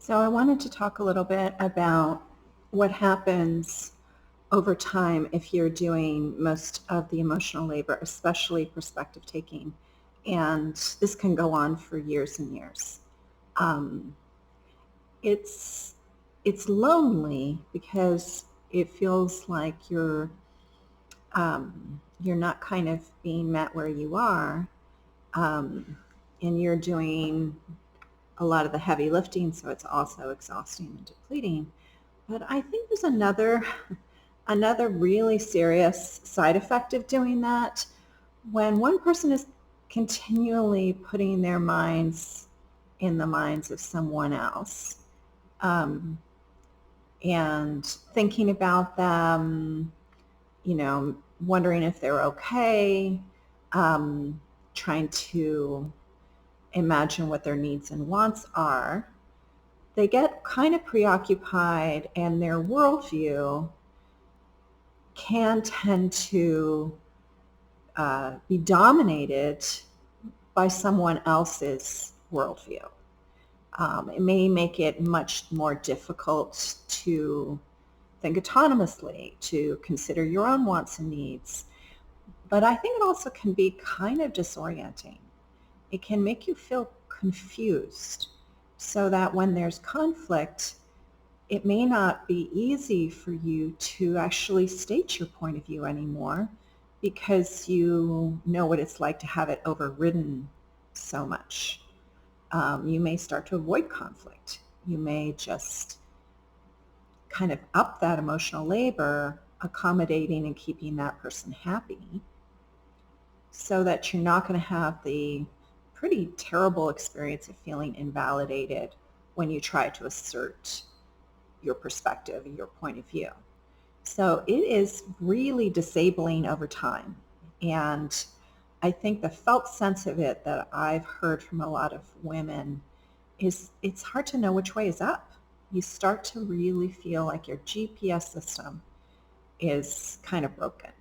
So I wanted to talk a little bit about what happens over time if you're doing most of the emotional labor, especially perspective taking. And this can go on for years and years. Um, it's it's lonely because it feels like you're not kind of being met where you are, and you're doing a lot of the heavy lifting, so it's also exhausting and depleting. But I think there's another really serious side effect of doing that. When one person is continually putting their minds in the minds of someone else, um, and thinking about them, wondering if they're okay, um, trying to imagine what their needs and wants are, they get kind of preoccupied, and their worldview can tend to be dominated by someone else's worldview. It may make it much more difficult to think autonomously, to consider your own wants and needs. But I think it also can be kind of disorienting. It can make you feel confused, so that when there's conflict, it may not be easy for you to actually state your point of view anymore, because you know what it's like to have it overridden so much. You may start to avoid conflict. You may just kind of up that emotional labor, accommodating and keeping that person happy, so that you're not going to have the pretty terrible experience of feeling invalidated when you try to assert your perspective, your point of view. So it is really disabling over time. And I think the felt sense of it that I've heard from a lot of women is it's hard to know which way is up. You start to really feel like your GPS system is kind of broken.